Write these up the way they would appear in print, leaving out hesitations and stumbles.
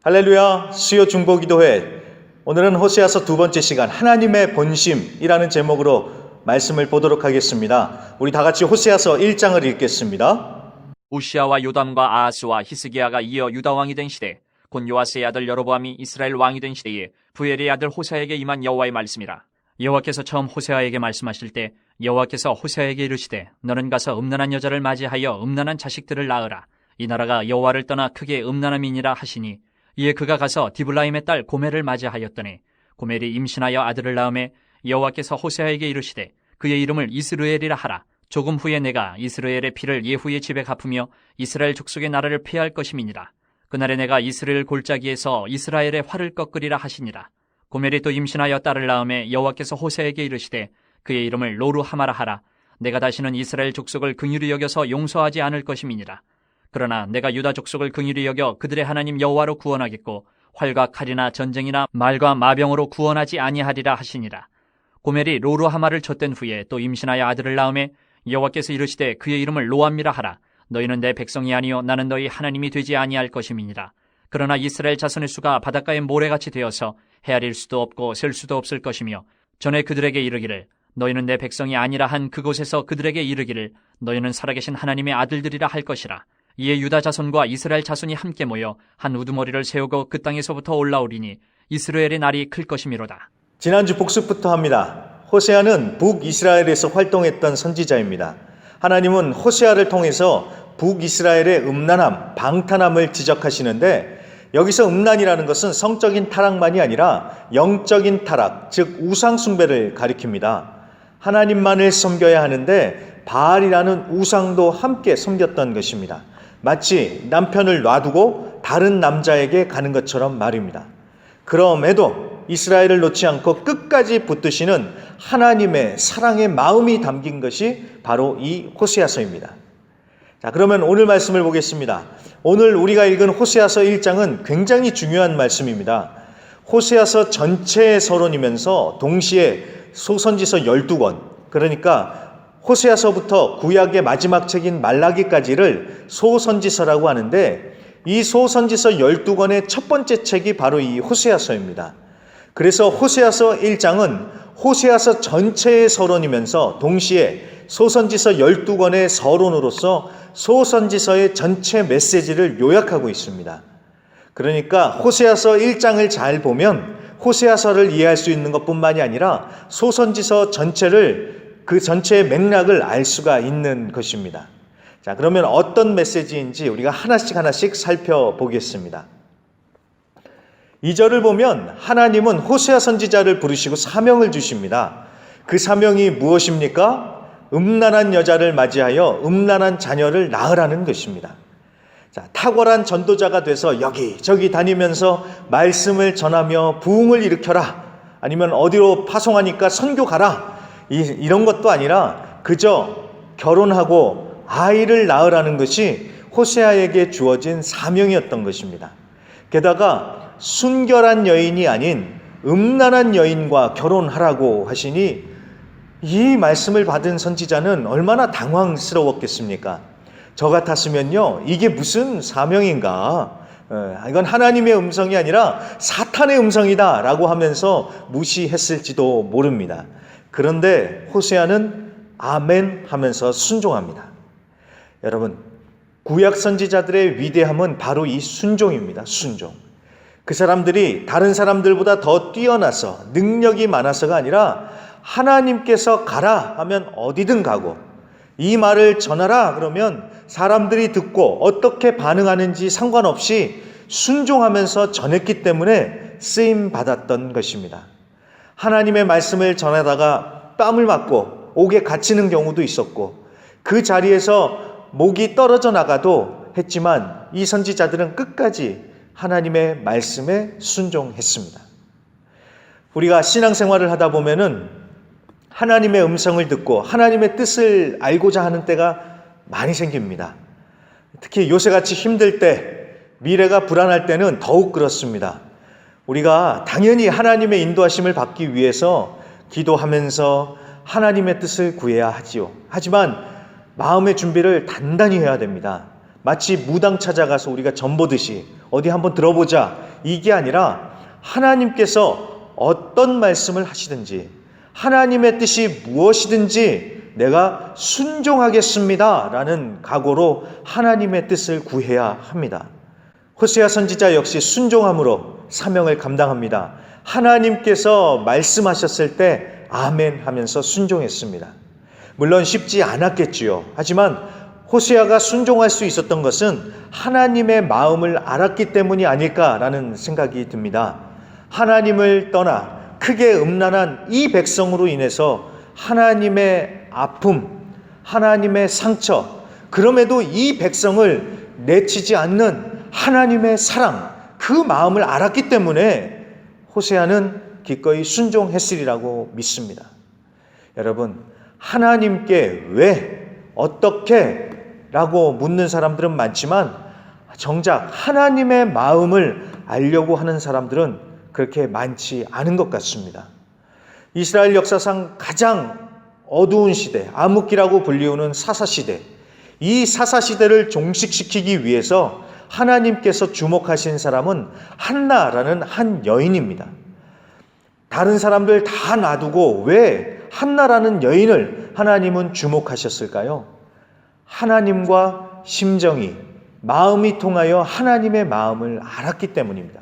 할렐루야, 수요 중보기도회. 오늘은 호세아서 두 번째 시간 하나님의 본심이라는 제목으로 말씀을 보도록 하겠습니다. 우리 다 같이 호세아서 1장을 읽겠습니다. 우시아와 요담과 아하스와 히스기야가 이어 유다 왕이 된 시대, 곧 요아스의 아들 여로보암이 이스라엘 왕이 된 시대에 부엘의 아들 호세아에게 임한 여호와의 말씀이라. 여호와께서 처음 호세아에게 말씀하실 때 여호와께서 호세아에게 이르시되 너는 가서 음란한 여자를 맞이하여 음란한 자식들을 낳으라. 이 나라가 여호와를 떠나 크게 음란함이니라 하시니, 이에 그가 가서 디블라임의 딸 고멜을 맞이하였더니 고멜이 임신하여 아들을 낳음에 여호와께서 호세아에게 이르시되 그의 이름을 이스르엘이라 하라. 조금 후에 내가 이스라엘의 피를 예후의 집에 갚으며 이스라엘 족속의 나라를 폐할 것임이니라. 그날에 내가 이스라엘 골짜기에서 이스라엘의 활을 꺾으리라 하시니라. 고멜이 또 임신하여 딸을 낳음에 여호와께서 호세아에게 이르시되 그의 이름을 로루하마라 하라. 내가 다시는 이스라엘 족속을 긍휼히 여겨서 용서하지 않을 것임이니라. 그러나 내가 유다 족속을 긍휼히 여겨 그들의 하나님 여호와로 구원하겠고 활과 칼이나 전쟁이나 말과 마병으로 구원하지 아니하리라 하시니라. 고멜이 로루하마를 쳤던 후에 또 임신하여 아들을 낳음에 여호와께서 이르시되 그의 이름을 로암미라 하라. 너희는 내 백성이 아니요 나는 너희 하나님이 되지 아니할 것임이니라. 그러나 이스라엘 자손의 수가 바닷가의 모래같이 되어서 헤아릴 수도 없고 셀 수도 없을 것이며, 전에 그들에게 이르기를 너희는 내 백성이 아니라 한 그곳에서 그들에게 이르기를 너희는 살아계신 하나님의 아들들이라 할 것이라. 이에 유다 자손과 이스라엘 자손이 함께 모여 한 우두머리를 세우고 그 땅에서부터 올라오리니 이스라엘의 날이 클 것이미로다. 지난주 복습부터 합니다. 호세아는 북이스라엘에서 활동했던 선지자입니다. 하나님은 호세아를 통해서 북이스라엘의 음란함, 방탄함을 지적하시는데, 여기서 음란이라는 것은 성적인 타락만이 아니라 영적인 타락, 즉 우상 숭배를 가리킵니다. 하나님만을 섬겨야 하는데 바알이라는 우상도 함께 섬겼던 것입니다. 마치 남편을 놔두고 다른 남자에게 가는 것처럼 말입니다. 그럼에도 이스라엘을 놓지 않고 끝까지 붙드시는 하나님의 사랑의 마음이 담긴 것이 바로 이 호세아서입니다. 자, 그러면 오늘 말씀을 보겠습니다. 오늘 우리가 읽은 호세아서 1장은 굉장히 중요한 말씀입니다. 호세아서 전체의 서론이면서 동시에 소선지서 12권, 그러니까 호세아서부터 구약의 마지막 책인 말라기까지를 소선지서라고 하는데, 이 소선지서 12권의 첫 번째 책이 바로 이 호세아서입니다. 그래서 호세아서 1장은 호세아서 전체의 서론이면서 동시에 소선지서 12권의 서론으로서 소선지서의 전체 메시지를 요약하고 있습니다. 그러니까 호세아서 1장을 잘 보면 호세아서를 이해할 수 있는 것뿐만이 아니라 소선지서 전체를, 그 전체의 맥락을 알 수가 있는 것입니다. 자, 그러면 어떤 메시지인지 우리가 하나씩 살펴보겠습니다. 2절을 보면 하나님은 호세아 선지자를 부르시고 사명을 주십니다. 그 사명이 무엇입니까? 음란한 여자를 맞이하여 음란한 자녀를 낳으라는 것입니다. 자, 탁월한 전도자가 돼서 여기저기 다니면서 말씀을 전하며 부흥을 일으켜라, 아니면 어디로 파송하니까 선교 가라, 이런 것도 아니라 그저 결혼하고 아이를 낳으라는 것이 호세아에게 주어진 사명이었던 것입니다. 게다가 순결한 여인이 아닌 음란한 여인과 결혼하라고 하시니 이 말씀을 받은 선지자는 얼마나 당황스러웠겠습니까? 저 같았으면요, 이게 무슨 사명인가? 이건 하나님의 음성이 아니라 사탄의 음성이다 라고 하면서 무시했을지도 모릅니다. 그런데 호세아는 아멘 하면서 순종합니다. 여러분, 구약 선지자들의 위대함은 바로 이 순종입니다. 순종. 그 사람들이 다른 사람들보다 더 뛰어나서 능력이 많아서가 아니라 하나님께서 가라 하면 어디든 가고, 이 말을 전하라 그러면 사람들이 듣고 어떻게 반응하는지 상관없이 순종하면서 전했기 때문에 쓰임 받았던 것입니다. 하나님의 말씀을 전하다가 뺨을 맞고 옥에 갇히는 경우도 있었고, 그 자리에서 목이 떨어져 나가도 했지만 이 선지자들은 끝까지 하나님의 말씀에 순종했습니다. 우리가 신앙생활을 하다 보면은 하나님의 음성을 듣고 하나님의 뜻을 알고자 하는 때가 많이 생깁니다. 특히 요새같이 힘들 때, 미래가 불안할 때는 더욱 그렇습니다. 우리가 당연히 하나님의 인도하심을 받기 위해서 기도하면서 하나님의 뜻을 구해야 하지요. 하지만 마음의 준비를 단단히 해야 됩니다. 마치 무당 찾아가서 우리가 전 보듯이 어디 한번 들어보자, 이게 아니라 하나님께서 어떤 말씀을 하시든지 하나님의 뜻이 무엇이든지 내가 순종하겠습니다 라는 각오로 하나님의 뜻을 구해야 합니다. 호세아 선지자 역시 순종함으로 사명을 감당합니다. 하나님께서 말씀하셨을 때 아멘 하면서 순종했습니다. 물론 쉽지 않았겠지요. 하지만 호세아가 순종할 수 있었던 것은 하나님의 마음을 알았기 때문이 아닐까라는 생각이 듭니다. 하나님을 떠나 크게 음란한 이 백성으로 인해서 하나님의 아픔, 하나님의 상처, 그럼에도 이 백성을 내치지 않는 하나님의 사랑, 그 마음을 알았기 때문에 호세아는 기꺼이 순종했으리라고 믿습니다. 여러분, 하나님께 왜, 어떻게 라고 묻는 사람들은 많지만 정작 하나님의 마음을 알려고 하는 사람들은 그렇게 많지 않은 것 같습니다. 이스라엘 역사상 가장 어두운 시대, 암흑기라고 불리우는 사사시대, 이 사사시대를 종식시키기 위해서 하나님께서 주목하신 사람은 한나라는 한 여인입니다. 다른 사람들 다 놔두고 왜 한나라는 여인을 하나님은 주목하셨을까요? 하나님과 심정이, 마음이 통하여 하나님의 마음을 알았기 때문입니다.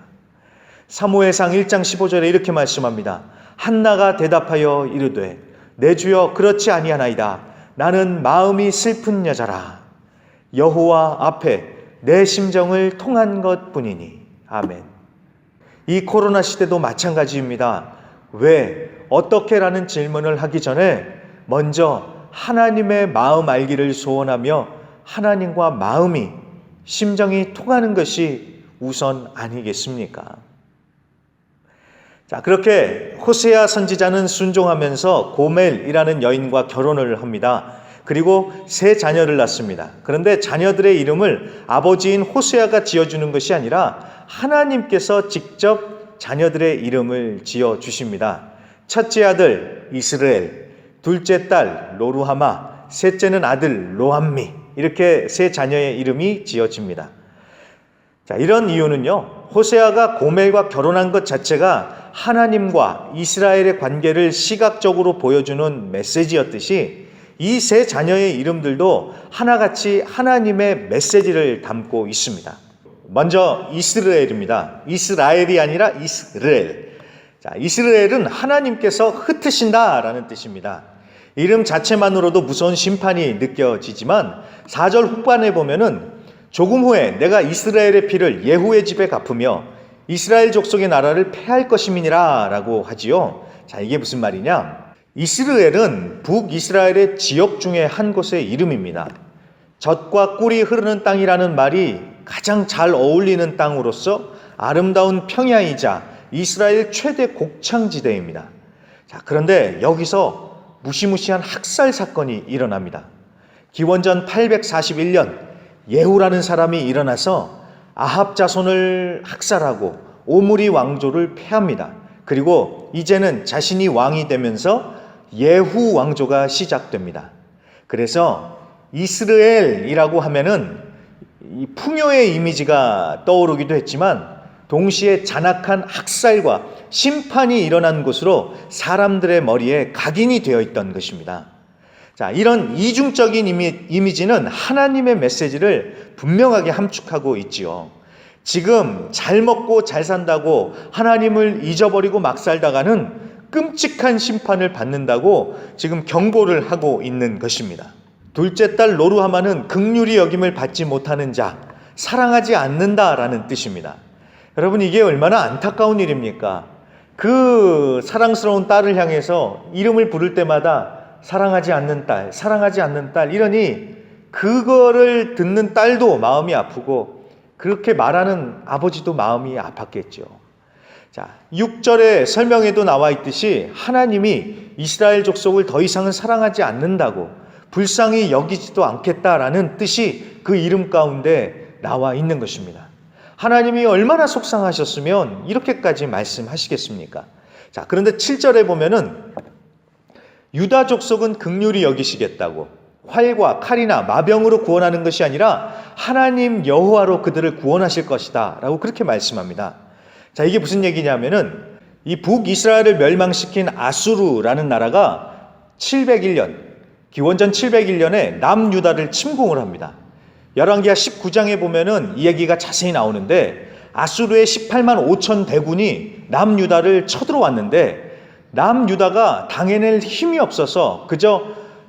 사무엘상 1장 15절에 이렇게 말씀합니다. 한나가 대답하여 이르되 내 주여 그렇지 아니하나이다. 나는 마음이 슬픈 여자라. 여호와 앞에 내 심정을 통한 것뿐이니. 아멘. 이 코로나 시대도 마찬가지입니다. 왜, 어떻게라는 질문을 하기 전에 먼저 하나님의 마음 알기를 소원하며 하나님과 마음이, 심정이 통하는 것이 우선 아니겠습니까? 자, 그렇게 호세아 선지자는 순종하면서 고멜이라는 여인과 결혼을 합니다. 그리고 세 자녀를 낳습니다. 그런데 자녀들의 이름을 아버지인 호세아가 지어주는 것이 아니라 하나님께서 직접 자녀들의 이름을 지어주십니다. 첫째 아들 이스라엘, 둘째 딸 로루하마, 셋째는 아들 로암미, 이렇게 세 자녀의 이름이 지어집니다. 자, 이런 이유는요, 호세아가 고멜과 결혼한 것 자체가 하나님과 이스라엘의 관계를 시각적으로 보여주는 메시지였듯이 이 세 자녀의 이름들도 하나같이 하나님의 메시지를 담고 있습니다. 먼저 이스라엘입니다. 이스라엘이 아니라 이스라엘. 자, 이스라엘은 하나님께서 흩으신다라는 뜻입니다. 이름 자체만으로도 무서운 심판이 느껴지지만 4절 후반에 보면은 조금 후에 내가 이스라엘의 피를 예후의 집에 갚으며 이스라엘 족속의 나라를 패할 것임이니라 라고 하지요. 자, 이게 무슨 말이냐? 이스라엘은 북이스라엘의 지역 중에 한 곳의 이름입니다. 젖과 꿀이 흐르는 땅이라는 말이 가장 잘 어울리는 땅으로서 아름다운 평야이자 이스라엘 최대 곡창지대입니다. 자, 그런데 여기서 무시무시한 학살 사건이 일어납니다. 기원전 841년 예후라는 사람이 일어나서 아합 자손을 학살하고 오므리 왕조를 패합니다. 그리고 이제는 자신이 왕이 되면서 예후 왕조가 시작됩니다. 그래서 이스라엘이라고 하면은 이 풍요의 이미지가 떠오르기도 했지만 동시에 잔악한 학살과 심판이 일어난 곳으로 사람들의 머리에 각인이 되어 있던 것입니다. 자, 이런 이중적인 이미지는 하나님의 메시지를 분명하게 함축하고 있지요. 지금 잘 먹고 잘 산다고 하나님을 잊어버리고 막 살다가는 끔찍한 심판을 받는다고 지금 경고를 하고 있는 것입니다. 둘째 딸 로루하마는 긍휼히 여김을 받지 못하는 자, 사랑하지 않는다라는 뜻입니다. 여러분, 이게 얼마나 안타까운 일입니까? 그 사랑스러운 딸을 향해서 이름을 부를 때마다 사랑하지 않는 딸, 사랑하지 않는 딸, 이러니 그거를 듣는 딸도 마음이 아프고 그렇게 말하는 아버지도 마음이 아팠겠죠. 자, 6절의 설명에도 나와 있듯이 하나님이 이스라엘 족속을 더 이상은 사랑하지 않는다고, 불쌍히 여기지도 않겠다라는 뜻이 그 이름 가운데 나와 있는 것입니다. 하나님이 얼마나 속상하셨으면 이렇게까지 말씀하시겠습니까? 자, 그런데 7절에 보면은 유다 족속은 긍휼히 여기시겠다고, 활과 칼이나 마병으로 구원하는 것이 아니라 하나님 여호와로 그들을 구원하실 것이다 라고 그렇게 말씀합니다. 자, 이게 무슨 얘기냐면은 이 북이스라엘을 멸망시킨 아수르라는 나라가 701년, 기원전 701년에 남유다를 침공을 합니다. 열왕기하 19장에 보면은 이 얘기가 자세히 나오는데 아수르의 18만 5천 대군이 남유다를 쳐들어왔는데 남유다가 당해낼 힘이 없어서 그저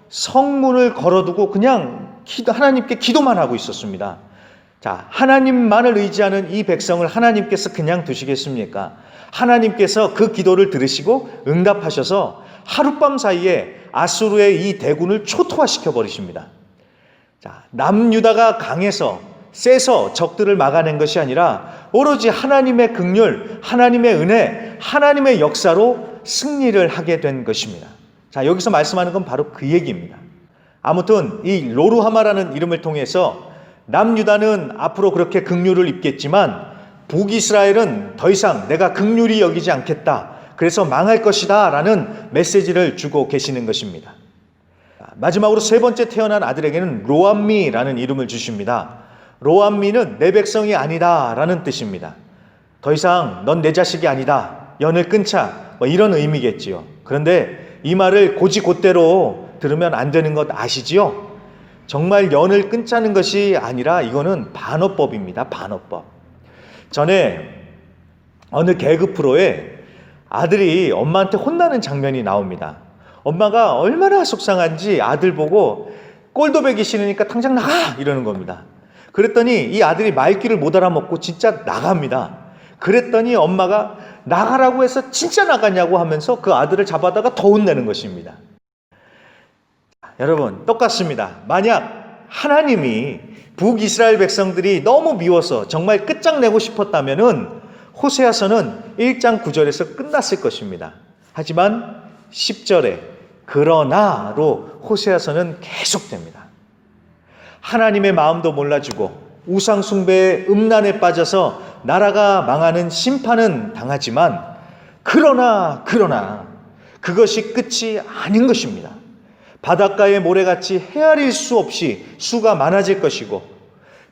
성문을 걸어두고 그냥 하나님께 기도만 하고 있었습니다. 자, 하나님만을 의지하는 이 백성을 하나님께서 그냥 두시겠습니까? 하나님께서 그 기도를 들으시고 응답하셔서 하룻밤 사이에 아수르의 이 대군을 초토화시켜 버리십니다. 자, 남유다가 강해서 세서 적들을 막아낸 것이 아니라 오로지 하나님의 긍휼, 하나님의 은혜, 하나님의 역사로 승리를 하게 된 것입니다. 자, 여기서 말씀하는 건 바로 그 얘기입니다. 아무튼 이 로루하마라는 이름을 통해서 남유다는 앞으로 그렇게 긍휼을 입겠지만 북이스라엘은 더 이상 내가 긍휼히 여기지 않겠다. 그래서 망할 것이다 라는 메시지를 주고 계시는 것입니다. 마지막으로 세 번째 태어난 아들에게는 로암미라는 이름을 주십니다. 로암미는 내 백성이 아니다 라는 뜻입니다. 더 이상 넌 내 자식이 아니다. 연을 끊자. 뭐 이런 의미겠지요. 그런데 이 말을 곧이곧대로 들으면 안 되는 것 아시지요? 정말 연을 끊자는 것이 아니라 이거는 반어법입니다. 반어법. 전에 어느 개그 프로에 아들이 엄마한테 혼나는 장면이 나옵니다. 엄마가 얼마나 속상한지 아들 보고 꼴도 배기 싫으니까 당장 나가! 이러는 겁니다. 그랬더니 이 아들이 말귀를 못 알아먹고 진짜 나갑니다. 그랬더니 엄마가 나가라고 해서 진짜 나가냐고 하면서 그 아들을 잡아다가 더 혼내는 것입니다. 여러분, 똑같습니다. 만약 하나님이 북이스라엘 백성들이 너무 미워서 정말 끝장내고 싶었다면은 호세아서는 1장 9절에서 끝났을 것입니다. 하지만 10절에 그러나로 호세아서는 계속됩니다. 하나님의 마음도 몰라주고 우상 숭배의 음란에 빠져서 나라가 망하는 심판은 당하지만 그러나 그것이 끝이 아닌 것입니다. 바닷가의 모래같이 헤아릴 수 없이 수가 많아질 것이고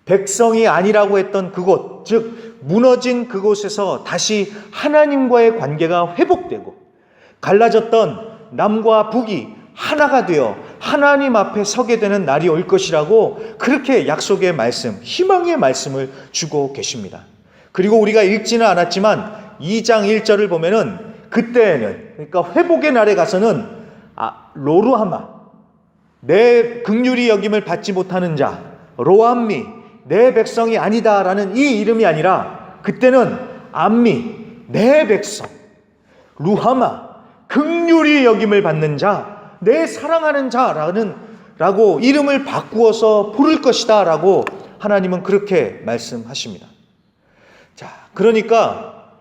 백성이 아니라고 했던 그곳, 즉 무너진 그곳에서 다시 하나님과의 관계가 회복되고 갈라졌던 남과 북이 하나가 되어 하나님 앞에 서게 되는 날이 올 것이라고 그렇게 약속의 말씀, 희망의 말씀을 주고 계십니다. 그리고 우리가 읽지는 않았지만 2장 1절을 보면은 그때는, 그러니까 회복의 날에 가서는 로루하마, 내 긍휼히 여김을 받지 못하는 자, 로암미, 내 백성이 아니다라는 이 이름이 아니라 그때는 암미, 내 백성, 루하마, 긍휼히 여김을 받는 자, 내 사랑하는 자라고 이름을 바꾸어서 부를 것이다 라고 하나님은 그렇게 말씀하십니다. 자, 그러니까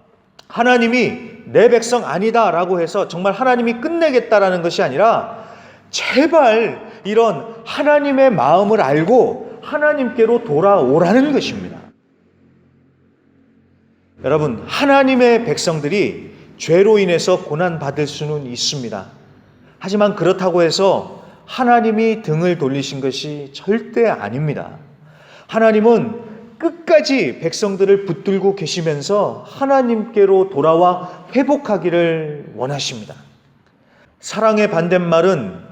하나님이 내 백성 아니다 라고 해서 정말 하나님이 끝내겠다라는 것이 아니라 제발 이런 하나님의 마음을 알고 하나님께로 돌아오라는 것입니다. 여러분, 하나님의 백성들이 죄로 인해서 고난받을 수는 있습니다. 하지만 그렇다고 해서 하나님이 등을 돌리신 것이 절대 아닙니다. 하나님은 끝까지 백성들을 붙들고 계시면서 하나님께로 돌아와 회복하기를 원하십니다. 사랑의 반대말은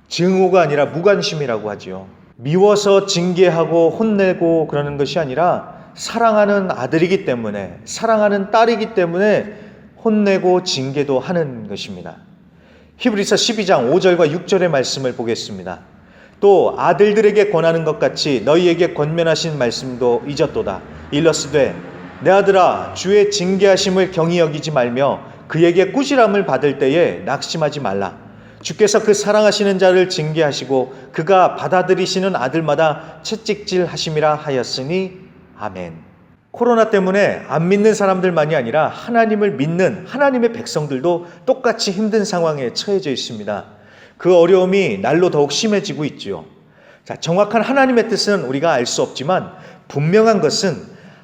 증오가 아니라 무관심이라고 하지요. 미워서 징계하고 혼내고 그러는 것이 아니라 사랑하는 아들이기 때문에, 사랑하는 딸이기 때문에 혼내고 징계도 하는 것입니다. 히브리서 12장 5절과 6절의 말씀을 보겠습니다. 또 아들들에게 권하는 것 같이 너희에게 권면하신 말씀도 잊었도다. 일러스되 내 아들아 주의 징계하심을 경히 여기지 말며 그에게 꾸지람을 받을 때에 낙심하지 말라. 주께서 그 사랑하시는 자를 징계하시고 그가 받아들이시는 아들마다 채찍질 하심이라 하였으니 아멘. 코로나 때문에 안 믿는 사람들만이 아니라 하나님을 믿는 하나님의 백성들도 똑같이 힘든 상황에 처해져 있습니다. 그 어려움이 날로 더욱 심해지고 있지요. 자, 정확한 하나님의 뜻은 우리가 알 수 없지만 분명한 것은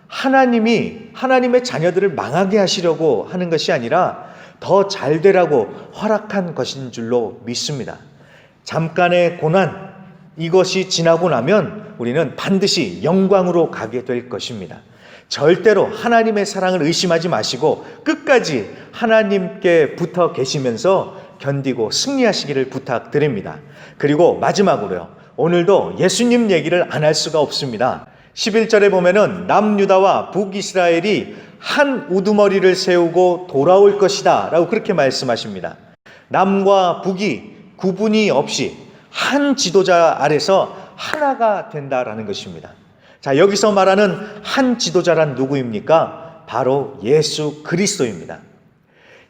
하나님이 하나님의 자녀들을 망하게 하시려고 하는 것이 아니라 더 잘 되라고 허락한 것인 줄로 믿습니다. 잠깐의 고난, 이것이 지나고 나면 우리는 반드시 영광으로 가게 될 것입니다. 절대로 하나님의 사랑을 의심하지 마시고 끝까지 하나님께 붙어 계시면서 견디고 승리하시기를 부탁드립니다. 그리고 마지막으로요. 오늘도 예수님 얘기를 안 할 수가 없습니다. 11절에 보면은 남유다와 북이스라엘이 한 우두머리를 세우고 돌아올 것이다 라고 그렇게 말씀하십니다. 남과 북이 구분이 없이 한 지도자 아래서 하나가 된다라는 것입니다. 자, 여기서 말하는 한 지도자란 누구입니까? 바로 예수 그리스도입니다.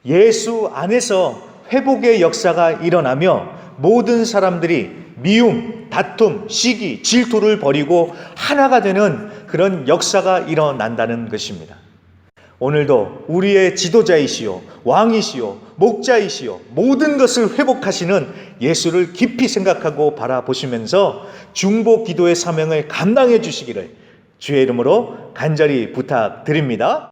예수 안에서 회복의 역사가 일어나며 모든 사람들이 미움, 다툼, 시기, 질투를 버리고 하나가 되는 그런 역사가 일어난다는 것입니다. 오늘도 우리의 지도자이시오, 왕이시오, 목자이시오, 모든 것을 회복하시는 예수를 깊이 생각하고 바라보시면서 중보 기도의 사명을 감당해 주시기를 주의 이름으로 간절히 부탁드립니다.